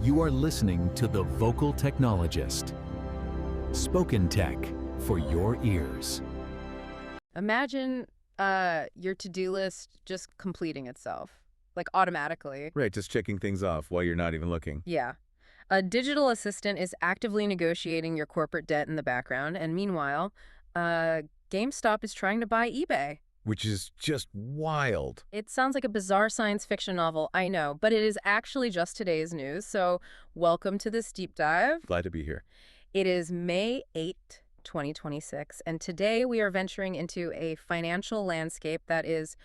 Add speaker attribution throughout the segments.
Speaker 1: You are listening to The Vocal Technologist. Spoken tech for your ears.
Speaker 2: Imagine your to-do list just completing itself, like automatically.
Speaker 3: Right, just checking things off while you're not even looking.
Speaker 2: Yeah. A digital assistant is actively negotiating your corporate debt in the background, and meanwhile, GameStop is trying to buy eBay.
Speaker 3: Which is just wild.
Speaker 2: It sounds like a bizarre science fiction novel, I know, but it is actually just today's news, so welcome to this deep dive.
Speaker 3: Glad to be here.
Speaker 2: It is May 8th, 2026, and today we are venturing into a financial landscape that is,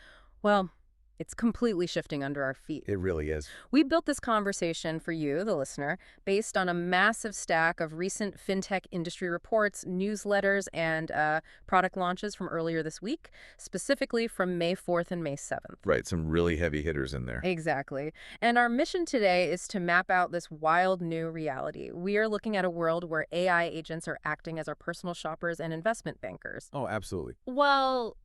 Speaker 2: well, it's completely shifting under our feet.
Speaker 3: It really is.
Speaker 2: We built this conversation for you, the listener, based on a massive stack of recent fintech industry reports, newsletters, and product launches from earlier this week, specifically from May 4th and May 7th.
Speaker 3: Right, some really heavy hitters in there.
Speaker 2: Exactly. And our mission today is to map out this wild new reality. We are looking at a world where AI agents are acting as our personal shoppers and investment bankers.
Speaker 3: Oh, absolutely.
Speaker 2: Well,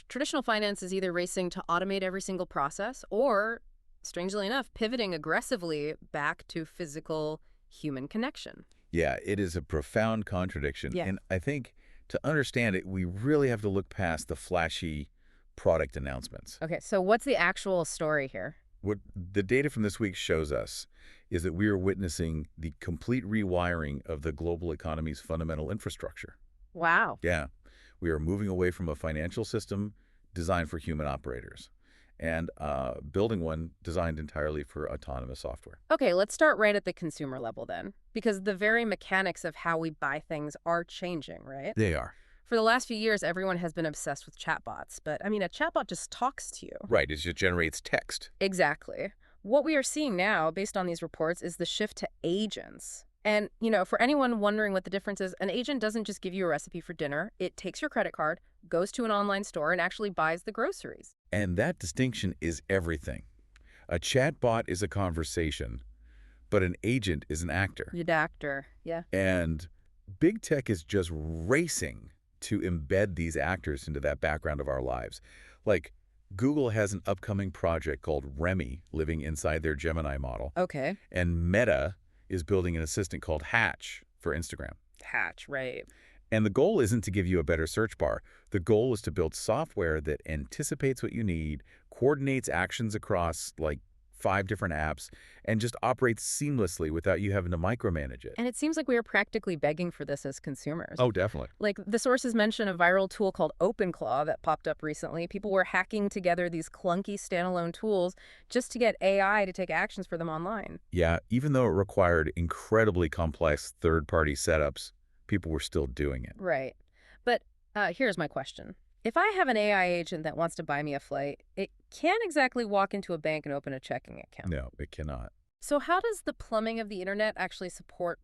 Speaker 2: traditional finance is either racing to automate every single process or, strangely enough, pivoting aggressively back to physical human connection.
Speaker 3: Yeah, it is a profound contradiction.
Speaker 2: Yeah.
Speaker 3: And I think to understand it, we really have to look past the flashy product announcements.
Speaker 2: Okay, so what's the actual story here?
Speaker 3: What the data from this week shows us is that we are witnessing the complete rewiring of the global economy's fundamental infrastructure.
Speaker 2: Wow.
Speaker 3: Yeah. We are moving away from a financial system designed for human operators and building one designed entirely for autonomous software.
Speaker 2: Okay, let's start right at the consumer level then, because the very mechanics of how we buy things are changing, right?
Speaker 3: They are.
Speaker 2: For the last few years, everyone has been obsessed with chatbots, but a chatbot just talks to you.
Speaker 3: Right, it just generates text.
Speaker 2: Exactly. What we are seeing now, based on these reports, is the shift to agents. And, for anyone wondering what the difference is, an agent doesn't just give you a recipe for dinner. It takes your credit card, goes to an online store, and actually buys the groceries.
Speaker 3: And that distinction is everything. A chatbot is a conversation, but an agent is an actor.
Speaker 2: An actor, yeah.
Speaker 3: And big tech is just racing to embed these actors into that background of our lives. Like, Google has an upcoming project called Remy living inside their Gemini model.
Speaker 2: Okay.
Speaker 3: And Meta is building an assistant called Hatch for Instagram.
Speaker 2: Hatch, right.
Speaker 3: And the goal isn't to give you a better search bar. The goal is to build software that anticipates what you need, coordinates actions across like 5 different apps, and just operates seamlessly without you having to micromanage it.
Speaker 2: And it seems like we are practically begging for this as consumers.
Speaker 3: Oh, definitely.
Speaker 2: Like, the sources mention a viral tool called OpenClaw that popped up recently. People were hacking together these clunky standalone tools just to get AI to take actions for them online.
Speaker 3: Yeah, even though it required incredibly complex third-party setups, people were still doing it.
Speaker 2: Right. But here's my question. If I have an AI agent that wants to buy me a flight, it can't exactly walk into a bank and open a checking account.
Speaker 3: No, it cannot.
Speaker 2: So how does the plumbing of the internet actually support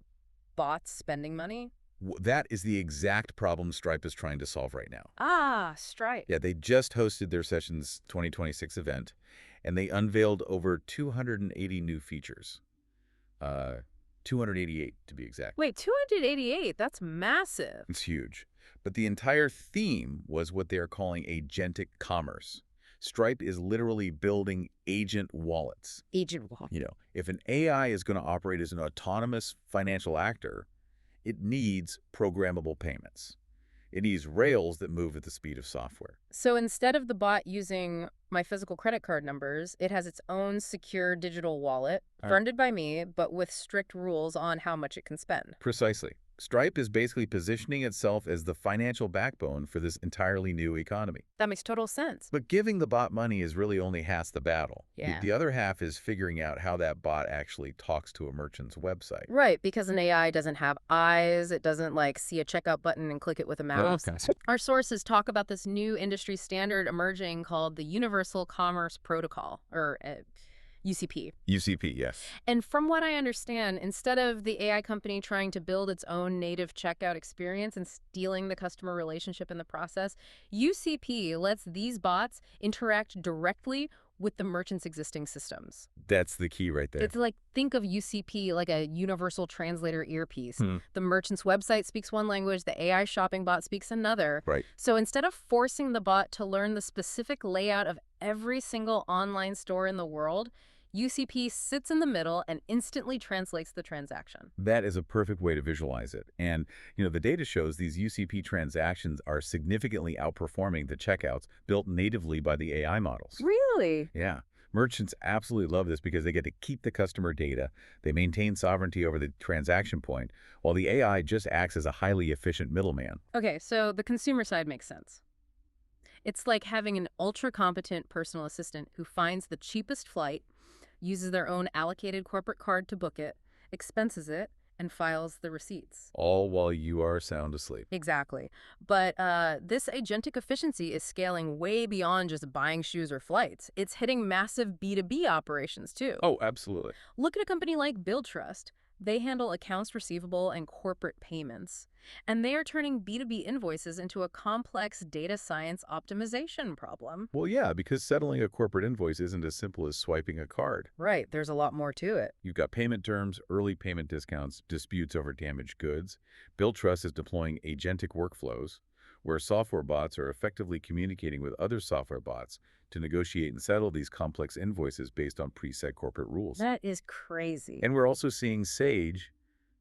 Speaker 2: bots spending money?
Speaker 3: That is the exact problem Stripe is trying to solve right now.
Speaker 2: Ah, Stripe.
Speaker 3: Yeah, they just hosted their Sessions 2026 event, and they unveiled over 280 new features. 288 to be exact.
Speaker 2: Wait, 288? That's massive.
Speaker 3: It's huge. But the entire theme was what they are calling agentic commerce. Stripe is literally building agent wallets.
Speaker 2: Agent wallet.
Speaker 3: If an AI is going to operate as an autonomous financial actor, it needs programmable payments. It needs rails that move at the speed of software.
Speaker 2: So instead of the bot using my physical credit card numbers, it has its own secure digital wallet, funded by me, but with strict rules on how much it can spend.
Speaker 3: Precisely. Stripe is basically positioning itself as the financial backbone for this entirely new economy.
Speaker 2: That makes total sense.
Speaker 3: But giving the bot money is really only half the battle.
Speaker 2: Yeah.
Speaker 3: The other half is figuring out how that bot actually talks to a merchant's website.
Speaker 2: Right, because an AI doesn't have eyes. It doesn't, see a checkout button and click it with a mouse.
Speaker 3: Okay.
Speaker 2: Our sources talk about this new industry standard emerging called the Universal Commerce Protocol, or UCP.
Speaker 3: UCP, yes.
Speaker 2: And from what I understand, instead of the AI company trying to build its own native checkout experience and stealing the customer relationship in the process, UCP lets these bots interact directly with the merchant's existing systems.
Speaker 3: That's the key right there.
Speaker 2: It's like, think of UCP like a universal translator earpiece. The merchant's website speaks one language, the AI shopping bot speaks another.
Speaker 3: Right.
Speaker 2: So instead of forcing the bot to learn the specific layout of every single online store in the world, UCP sits in the middle and instantly translates the transaction.
Speaker 3: That is a perfect way to visualize it. And, the data shows these UCP transactions are significantly outperforming the checkouts built natively by the AI models.
Speaker 2: Really?
Speaker 3: Yeah. Merchants absolutely love this because they get to keep the customer data, they maintain sovereignty over the transaction point, while the AI just acts as a highly efficient middleman.
Speaker 2: Okay, so the consumer side makes sense. It's like having an ultra-competent personal assistant who finds the cheapest flight, uses their own allocated corporate card to book it, expenses it, and files the receipts.
Speaker 3: All while you are sound asleep.
Speaker 2: Exactly. But this agentic efficiency is scaling way beyond just buying shoes or flights. It's hitting massive B2B operations, too.
Speaker 3: Oh, absolutely.
Speaker 2: Look at a company like BillTrust. They handle accounts receivable and corporate payments. And they are turning B2B invoices into a complex data science optimization problem.
Speaker 3: Well, yeah, because settling a corporate invoice isn't as simple as swiping a card.
Speaker 2: Right, there's a lot more to it.
Speaker 3: You've got payment terms, early payment discounts, disputes over damaged goods. BillTrust is deploying agentic workflows where software bots are effectively communicating with other software bots to negotiate and settle these complex invoices based on preset corporate rules.
Speaker 2: That is crazy.
Speaker 3: And we're also seeing Sage,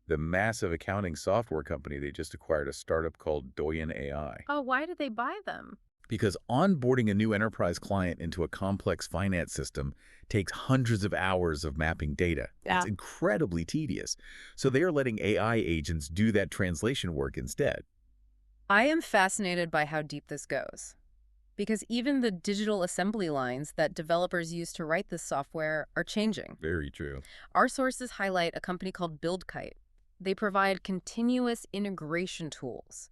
Speaker 3: the massive accounting software company. They just acquired a startup called Doyen AI.
Speaker 2: Oh, why did they buy them?
Speaker 3: Because onboarding a new enterprise client into a complex finance system takes hundreds of hours of mapping data.
Speaker 2: Yeah.
Speaker 3: It's incredibly tedious. So they are letting AI agents do that translation work instead.
Speaker 2: I am fascinated by how deep this goes. Because even the digital assembly lines that developers use to write this software are changing.
Speaker 3: Very true.
Speaker 2: Our sources highlight a company called BuildKite. They provide continuous integration tools.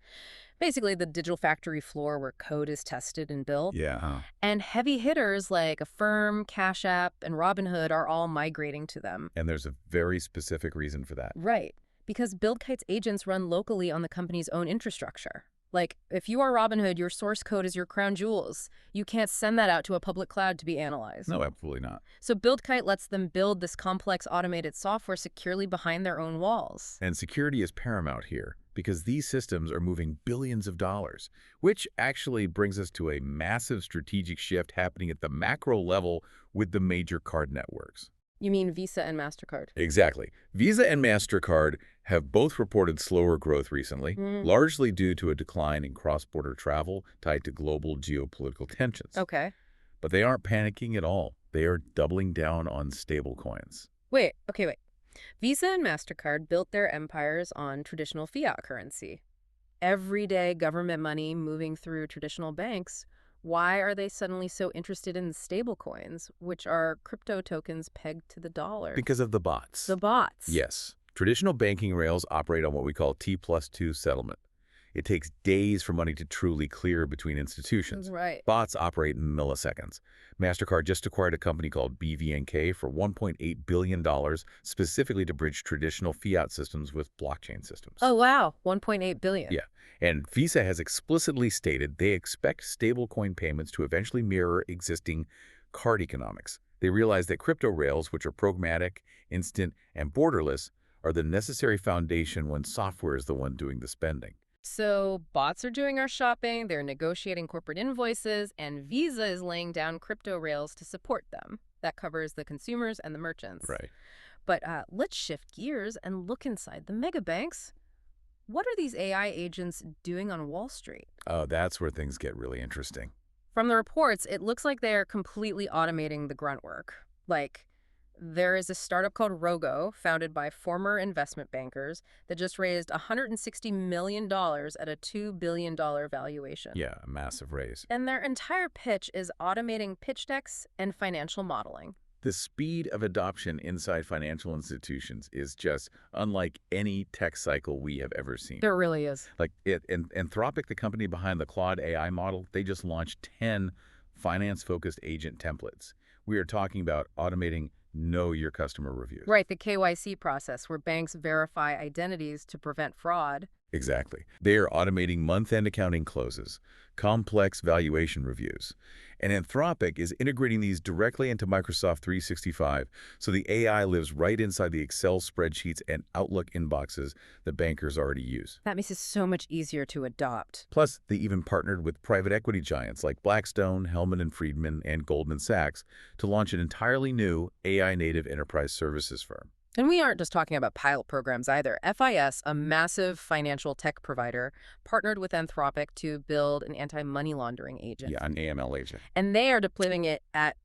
Speaker 2: Basically, the digital factory floor where code is tested and built.
Speaker 3: Yeah.
Speaker 2: And heavy hitters like Affirm, Cash App, and Robinhood are all migrating to them.
Speaker 3: And there's a very specific reason for that.
Speaker 2: Right. Because BuildKite's agents run locally on the company's own infrastructure. Like, if you are Robinhood, your source code is your crown jewels. You can't send that out to a public cloud to be analyzed.
Speaker 3: No, absolutely not.
Speaker 2: So BuildKite lets them build this complex automated software securely behind their own walls.
Speaker 3: And security is paramount here because these systems are moving billions of dollars, which actually brings us to a massive strategic shift happening at the macro level with the major card networks.
Speaker 2: You mean Visa and MasterCard?
Speaker 3: Exactly. Visa and MasterCard have both reported slower growth recently, largely due to a decline in cross-border travel tied to global geopolitical tensions.
Speaker 2: Okay.
Speaker 3: But they aren't panicking at all. They are doubling down on stablecoins.
Speaker 2: Wait. Visa and MasterCard built their empires on traditional fiat currency. Everyday government money moving through traditional banks. Why are they suddenly so interested in stablecoins, which are crypto tokens pegged to the dollar?
Speaker 3: Because of the bots.
Speaker 2: The bots.
Speaker 3: Yes. Traditional banking rails operate on what we call T+2 settlement. It takes days for money to truly clear between institutions.
Speaker 2: Right.
Speaker 3: Bots operate in milliseconds. MasterCard just acquired a company called BVNK for $1.8 billion, specifically to bridge traditional fiat systems with blockchain systems.
Speaker 2: Oh, wow. 1.8 billion.
Speaker 3: Yeah. And Visa has explicitly stated they expect stablecoin payments to eventually mirror existing card economics. They realize that crypto rails, which are programmatic, instant, and borderless, are the necessary foundation when software is the one doing the spending.
Speaker 2: So bots are doing our shopping, they're negotiating corporate invoices, and Visa is laying down crypto rails to support them. That covers the consumers and the merchants.
Speaker 3: Right.
Speaker 2: But let's shift gears and look inside the mega banks. What are these AI agents doing on Wall Street?
Speaker 3: Oh, that's where things get really interesting.
Speaker 2: From the reports, it looks like they are completely automating the grunt work. Like, there is a startup called Rogo, founded by former investment bankers, that just raised $160 million at a $2 billion valuation.
Speaker 3: Yeah, a massive raise.
Speaker 2: And their entire pitch is automating pitch decks and financial modeling.
Speaker 3: The speed of adoption inside financial institutions is just unlike any tech cycle we have ever seen.
Speaker 2: There really is.
Speaker 3: Like Anthropic, the company behind the Claude AI model, they just launched 10 finance-focused agent templates. We are talking about automating know your customer reviews.
Speaker 2: Right, the KYC process where banks verify identities to prevent fraud.
Speaker 3: Exactly. They are automating month-end accounting closes, complex valuation reviews. And Anthropic is integrating these directly into Microsoft 365, so the AI lives right inside the Excel spreadsheets and Outlook inboxes that bankers already use.
Speaker 2: That makes it so much easier to adopt.
Speaker 3: Plus, they even partnered with private equity giants like Blackstone, Hellman & Friedman, and Goldman Sachs to launch an entirely new AI-native enterprise services firm.
Speaker 2: And we aren't just talking about pilot programs either. FIS, a massive financial tech provider, partnered with Anthropic to build an anti-money laundering agent.
Speaker 3: Yeah, an AML agent.
Speaker 2: And they are deploying it at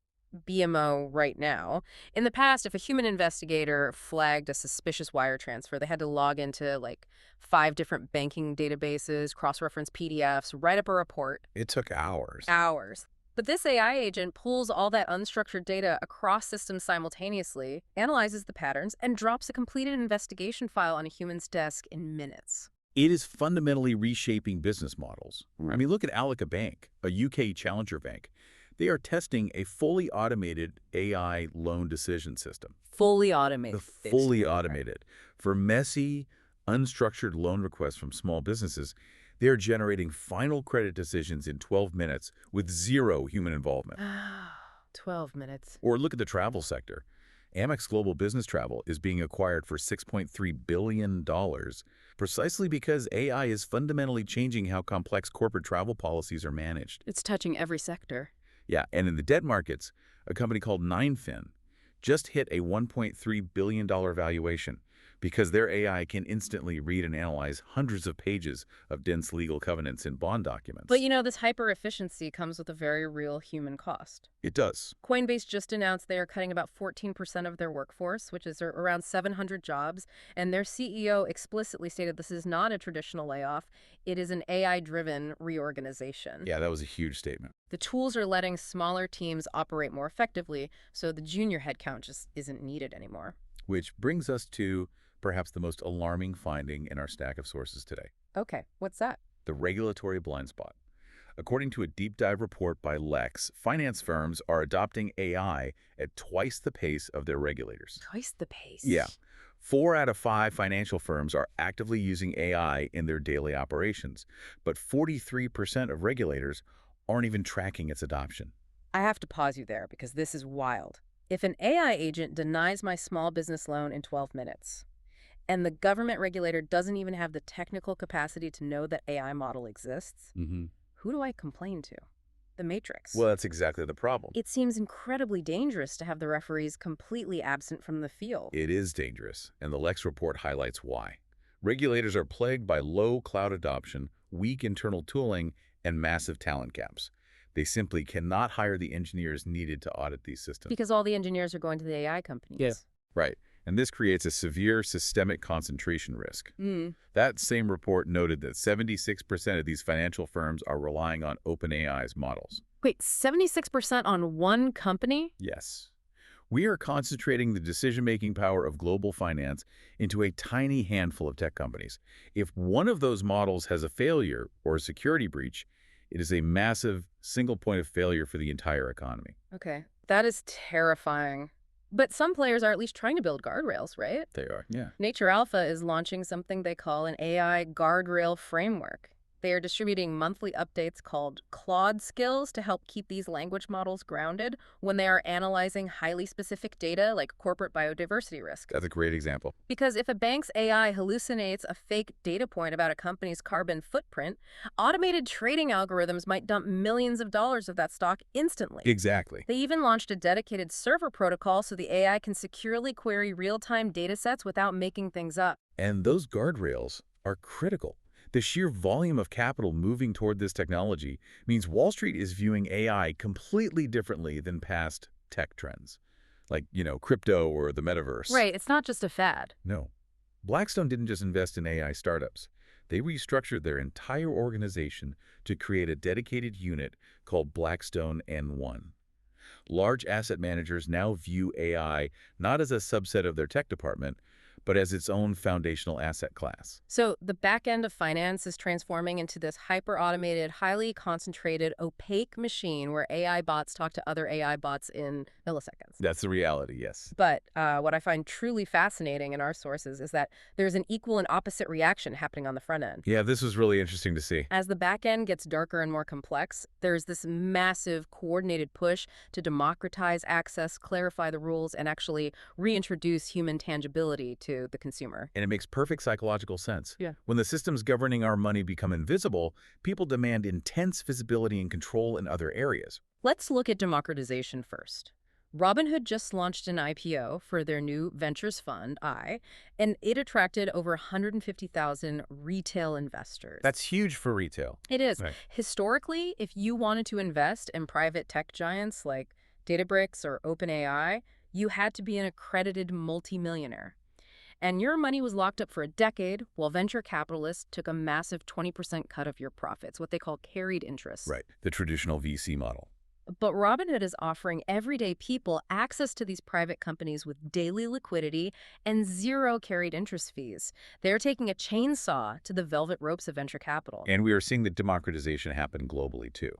Speaker 2: BMO right now. In the past, if a human investigator flagged a suspicious wire transfer, they had to log into like 5 different banking databases, cross-reference PDFs, write up a report.
Speaker 3: It took hours.
Speaker 2: Hours. But this AI agent pulls all that unstructured data across systems simultaneously, analyzes the patterns, and drops a completed investigation file on a human's desk in minutes.
Speaker 3: It is fundamentally reshaping business models. I mean, look at Allica Bank, a UK challenger bank. They are testing a fully automated AI loan decision system.
Speaker 2: Fully automated.
Speaker 3: Fully automated. For messy, unstructured loan requests from small businesses, they are generating final credit decisions in 12 minutes with zero human involvement.
Speaker 2: 12 minutes.
Speaker 3: Or look at the travel sector. Amex Global Business Travel is being acquired for $6.3 billion precisely because AI is fundamentally changing how complex corporate travel policies are managed.
Speaker 2: It's touching every sector.
Speaker 3: Yeah, and in the debt markets, a company called Ninefin just hit a $1.3 billion valuation because their AI can instantly read and analyze hundreds of pages of dense legal covenants in bond documents.
Speaker 2: But you know, this hyper-efficiency comes with a very real human cost.
Speaker 3: It does.
Speaker 2: Coinbase just announced they are cutting about 14% of their workforce, which is around 700 jobs, and their CEO explicitly stated this is not a traditional layoff. It is an AI-driven reorganization.
Speaker 3: Yeah, that was a huge statement.
Speaker 2: The tools are letting smaller teams operate more effectively, so the junior headcount just isn't needed anymore.
Speaker 3: Which brings us to perhaps the most alarming finding in our stack of sources today.
Speaker 2: Okay, what's that?
Speaker 3: The regulatory blind spot. According to a deep dive report by Lex, finance firms are adopting AI at twice the pace of their regulators.
Speaker 2: Twice the pace.
Speaker 3: Yeah. 4 out of 5 financial firms are actively using AI in their daily operations, but 43% of regulators aren't even tracking its adoption.
Speaker 2: I have to pause you there because this is wild. If an AI agent denies my small business loan in 12 minutes, and the government regulator doesn't even have the technical capacity to know that AI model exists, who do I complain to? The Matrix.
Speaker 3: Well, that's exactly the problem.
Speaker 2: It seems incredibly dangerous to have the referees completely absent from the field.
Speaker 3: It is dangerous, and the Lex report highlights why. Regulators are plagued by low cloud adoption, weak internal tooling, and massive talent gaps. They simply cannot hire the engineers needed to audit these systems.
Speaker 2: Because all the engineers are going to the AI companies.
Speaker 3: Yeah. Right. And this creates a severe systemic concentration risk. That same report noted that 76% of these financial firms are relying on OpenAI's models.
Speaker 2: Wait, 76% on one company?
Speaker 3: Yes. We are concentrating the decision-making power of global finance into a tiny handful of tech companies. If one of those models has a failure or a security breach, it is a massive single point of failure for the entire economy.
Speaker 2: Okay, that is terrifying. But some players are at least trying to build guardrails, right?
Speaker 3: They are, yeah.
Speaker 2: Nature Alpha is launching something they call an AI guardrail framework. They are distributing monthly updates called Claude skills to help keep these language models grounded when they are analyzing highly specific data like corporate biodiversity risk.
Speaker 3: That's a great example.
Speaker 2: Because if a bank's AI hallucinates a fake data point about a company's carbon footprint, automated trading algorithms might dump millions of dollars of that stock instantly.
Speaker 3: Exactly.
Speaker 2: They even launched a dedicated server protocol so the AI can securely query real-time data sets without making things up.
Speaker 3: And those guardrails are critical. The sheer volume of capital moving toward this technology means Wall Street is viewing AI completely differently than past tech trends, like, crypto or the metaverse.
Speaker 2: Right, it's not just a fad.
Speaker 3: No. Blackstone didn't just invest in AI startups. They restructured their entire organization to create a dedicated unit called Blackstone N1. Large asset managers now view AI not as a subset of their tech department, but as its own foundational asset class.
Speaker 2: So the back end of finance is transforming into this hyper-automated, highly concentrated, opaque machine where AI bots talk to other AI bots in milliseconds.
Speaker 3: That's the reality, yes.
Speaker 2: But what I find truly fascinating in our sources is that there's an equal and opposite reaction happening on the front end.
Speaker 3: Yeah, this was really interesting to see.
Speaker 2: As the back end gets darker and more complex, there's this massive coordinated push to democratize access, clarify the rules, and actually reintroduce human tangibility to the consumer.
Speaker 3: And it makes perfect psychological sense.
Speaker 2: Yeah.
Speaker 3: When the systems governing our money become invisible, people demand intense visibility and control in other areas.
Speaker 2: Let's look at democratization first. Robinhood just launched an IPO for their new ventures fund, and it attracted over 150,000 retail investors.
Speaker 3: That's huge for retail.
Speaker 2: It is.
Speaker 3: Right.
Speaker 2: Historically, if you wanted to invest in private tech giants like Databricks or OpenAI, you had to be an accredited multimillionaire. And your money was locked up for a decade, while venture capitalists took a massive 20% cut of your profits, what they call carried interest.
Speaker 3: Right, the traditional VC model.
Speaker 2: But Robinhood is offering everyday people access to these private companies with daily liquidity and zero carried interest fees. They're taking a chainsaw to the velvet ropes of venture capital.
Speaker 3: And we are seeing the democratization happen globally, too.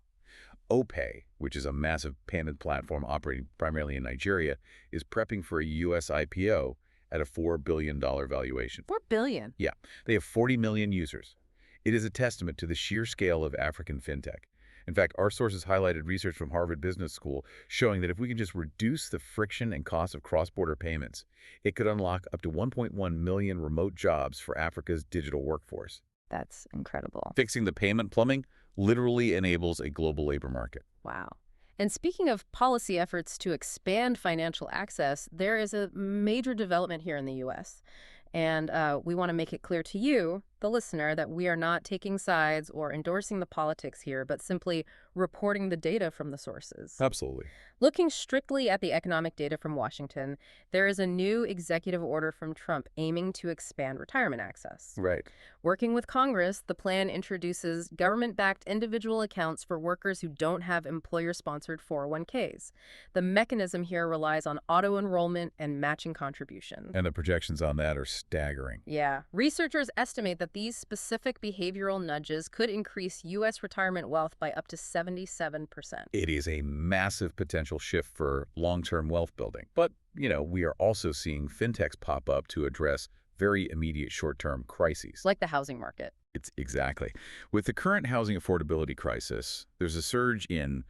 Speaker 3: OPay, which is a massive payment platform operating primarily in Nigeria, is prepping for a U.S. IPO at a $4 billion valuation.
Speaker 2: $4 billion?
Speaker 3: Yeah, they have 40 million users. It is a testament to the sheer scale of African fintech. In fact, our sources highlighted research from Harvard Business School showing that if we can just reduce the friction and cost of cross-border payments, it could unlock up to 1.1 million remote jobs for Africa's digital workforce.
Speaker 2: That's incredible.
Speaker 3: Fixing the payment plumbing literally enables a global labor market.
Speaker 2: Wow. And speaking of policy efforts to expand financial access, there is a major development here in the U.S. And we want to make it clear to you, the listener, that we are not taking sides or endorsing the politics here, but simply reporting the data from the sources.
Speaker 3: Absolutely.
Speaker 2: Looking strictly at the economic data from Washington, there is a new executive order from Trump aiming to expand retirement access.
Speaker 3: Right.
Speaker 2: Working with Congress, the plan introduces government-backed individual accounts for workers who don't have employer-sponsored 401ks. The mechanism here relies on auto-enrollment and matching contributions.
Speaker 3: And the projections on that are staggering.
Speaker 2: Yeah. Researchers estimate that these specific behavioral nudges could increase U.S. retirement wealth by up to 77%.
Speaker 3: It is a massive potential shift for long-term wealth building. But, we are also seeing fintechs pop up to address very immediate short-term crises.
Speaker 2: Like the housing market.
Speaker 3: It's exactly. With the current housing affordability crisis, there's a surge in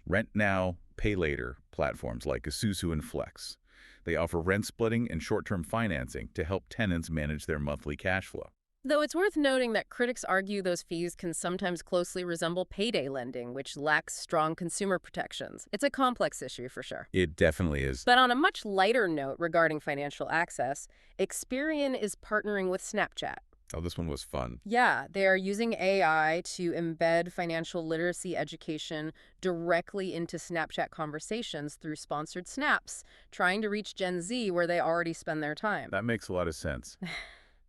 Speaker 3: rent now, pay later platforms like Isuzu and Flex. They offer rent splitting and short-term financing to help tenants manage their monthly cash flow.
Speaker 2: Though it's worth noting that critics argue those fees can sometimes closely resemble payday lending, which lacks strong consumer protections. It's a complex issue for sure.
Speaker 3: It definitely is.
Speaker 2: But on a much lighter note regarding financial access, Experian is partnering with Snapchat.
Speaker 3: Oh, this one was fun.
Speaker 2: Yeah, they are using AI to embed financial literacy education directly into Snapchat conversations through sponsored snaps, trying to reach Gen Z where they already spend their time.
Speaker 3: That makes a lot of sense.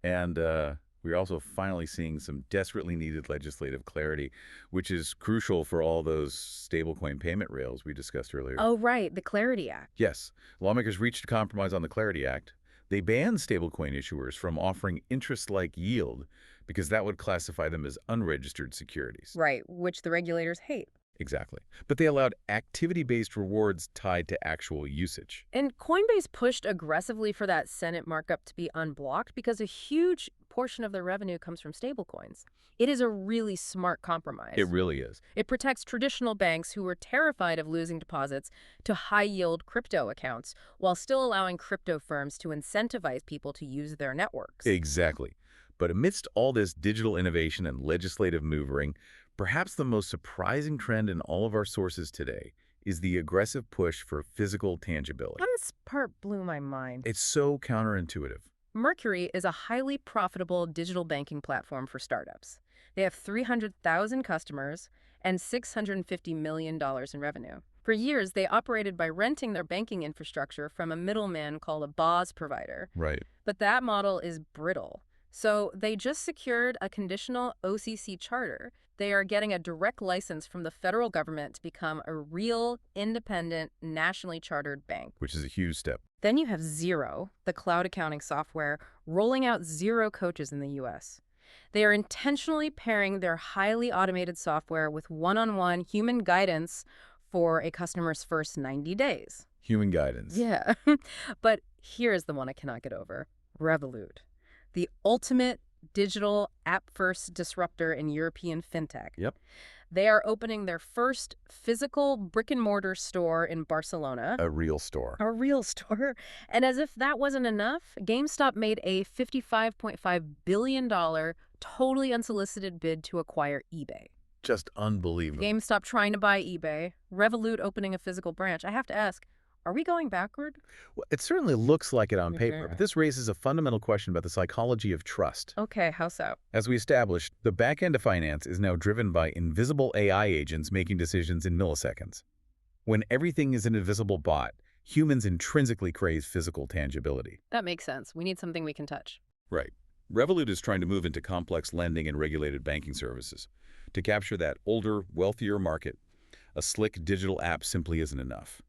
Speaker 3: And we're also finally seeing some desperately needed legislative clarity, which is crucial for all those stablecoin payment rails we discussed earlier.
Speaker 2: Oh, right, the Clarity Act.
Speaker 3: Yes, lawmakers reached a compromise on the Clarity Act. They banned stablecoin issuers from offering interest-like yield because that would classify them as unregistered securities.
Speaker 2: Right, which the regulators hate.
Speaker 3: Exactly. But they allowed activity-based rewards tied to actual usage.
Speaker 2: And Coinbase pushed aggressively for that Senate markup to be unblocked because a huge portion of their revenue comes from stablecoins. It is a really smart compromise.
Speaker 3: It really is.
Speaker 2: It protects traditional banks who were terrified of losing deposits to high-yield crypto accounts while still allowing crypto firms to incentivize people to use their networks.
Speaker 3: Exactly. But amidst all this digital innovation and legislative maneuvering, perhaps the most surprising trend in all of our sources today is the aggressive push for physical tangibility.
Speaker 2: This part blew my mind.
Speaker 3: It's so counterintuitive.
Speaker 2: Mercury is a highly profitable digital banking platform for startups. They have 300,000 customers and $650 million in revenue. For years, they operated by renting their banking infrastructure from a middleman called a BOS provider.
Speaker 3: Right.
Speaker 2: But that model is brittle. So they just secured a conditional OCC charter. They are getting a direct license from the federal government to become a real, independent, nationally chartered bank.
Speaker 3: Which is a huge step.
Speaker 2: Then you have Xero, the cloud accounting software, rolling out Xero coaches in the US. They are intentionally pairing their highly automated software with one-on-one human guidance for a customer's first 90 days.
Speaker 3: Human guidance.
Speaker 2: Yeah. But here's the one I cannot get over. Revolut, the ultimate digital app-first disruptor in European fintech.
Speaker 3: Yep.
Speaker 2: They are opening their first physical brick-and-mortar store in Barcelona.
Speaker 3: A real store.
Speaker 2: A real store. And as if that wasn't enough, GameStop made a $55.5 billion totally unsolicited bid to acquire eBay.
Speaker 3: Just unbelievable.
Speaker 2: GameStop trying to buy eBay, Revolut opening a physical branch. I have to ask, are we going backward?
Speaker 3: Well, it certainly looks like it on paper, but this raises a fundamental question about the psychology of trust.
Speaker 2: Okay, how so?
Speaker 3: As we established, the back end of finance is now driven by invisible AI agents making decisions in milliseconds. When everything is an invisible bot, humans intrinsically crave physical tangibility.
Speaker 2: That makes sense. We need something we can touch.
Speaker 3: Right. Revolut is trying to move into complex lending and regulated banking services. To capture that older, wealthier market, a slick digital app simply isn't enough.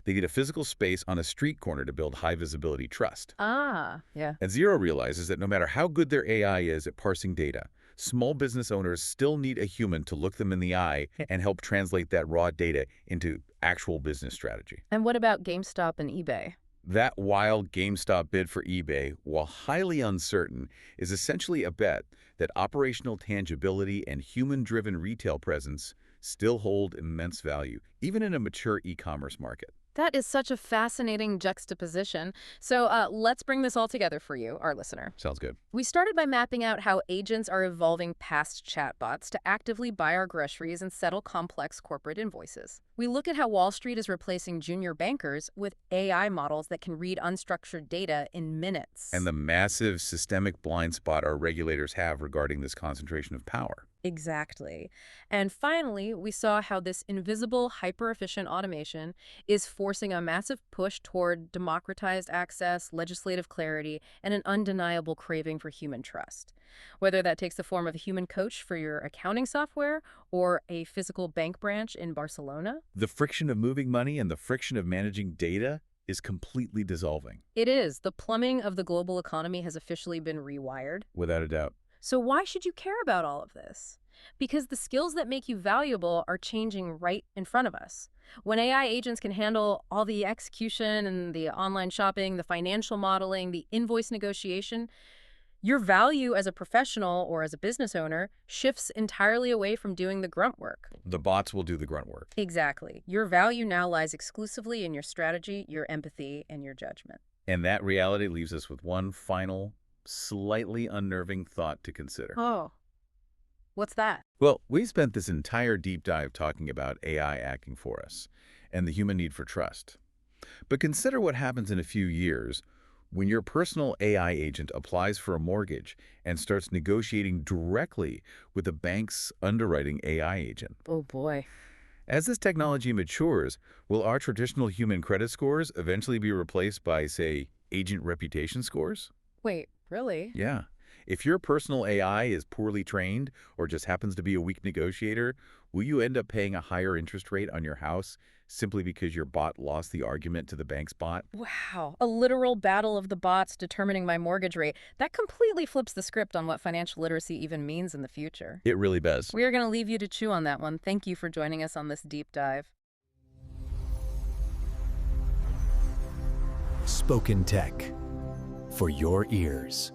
Speaker 3: They need a physical space on a street corner to build high-visibility trust.
Speaker 2: Yeah.
Speaker 3: And Xero realizes that no matter how good their AI is at parsing data, small business owners still need a human to look them in the eye and help translate that raw data into actual business strategy.
Speaker 2: And what about GameStop and eBay?
Speaker 3: That wild GameStop bid for eBay, while highly uncertain, is essentially a bet that operational tangibility and human-driven retail presence still hold immense value, even in a mature e-commerce market.
Speaker 2: That is such a fascinating juxtaposition. So let's bring this all together for you, our listener.
Speaker 3: Sounds good.
Speaker 2: We started by mapping out how agents are evolving past chatbots to actively buy our groceries and settle complex corporate invoices. We look at how Wall Street is replacing junior bankers with AI models that can read unstructured data in minutes.
Speaker 3: And the massive systemic blind spot our regulators have regarding this concentration of power.
Speaker 2: Exactly. And finally, we saw how this invisible, hyper-efficient automation is forcing a massive push toward democratized access, legislative clarity, and an undeniable craving for human trust. Whether that takes the form of a human coach for your accounting software or a physical bank branch in Barcelona.
Speaker 3: The friction of moving money and the friction of managing data is completely dissolving.
Speaker 2: It is. The plumbing of the global economy has officially been rewired.
Speaker 3: Without a doubt.
Speaker 2: So why should you care about all of this? Because the skills that make you valuable are changing right in front of us. When AI agents can handle all the execution and the online shopping, the financial modeling, the invoice negotiation, your value as a professional or as a business owner shifts entirely away from doing the grunt work.
Speaker 3: The bots will do the grunt work.
Speaker 2: Exactly. Your value now lies exclusively in your strategy, your empathy, and your judgment.
Speaker 3: And that reality leaves us with one final, slightly unnerving thought to consider.
Speaker 2: Oh, what's that?
Speaker 3: Well, we spent this entire deep dive talking about AI acting for us and the human need for trust. But consider what happens in a few years when your personal AI agent applies for a mortgage and starts negotiating directly with the bank's underwriting AI agent.
Speaker 2: Oh, boy.
Speaker 3: As this technology matures, will our traditional human credit scores eventually be replaced by, say, agent reputation scores?
Speaker 2: Wait, really?
Speaker 3: Yeah. If your personal AI is poorly trained or just happens to be a weak negotiator, will you end up paying a higher interest rate on your house simply because your bot lost the argument to the bank's bot?
Speaker 2: Wow. A literal battle of the bots determining my mortgage rate. That completely flips the script on what financial literacy even means in the future.
Speaker 3: It really does.
Speaker 2: We are going to leave you to chew on that one. Thank you for joining us on this deep dive.
Speaker 1: Spoken Tech for your ears.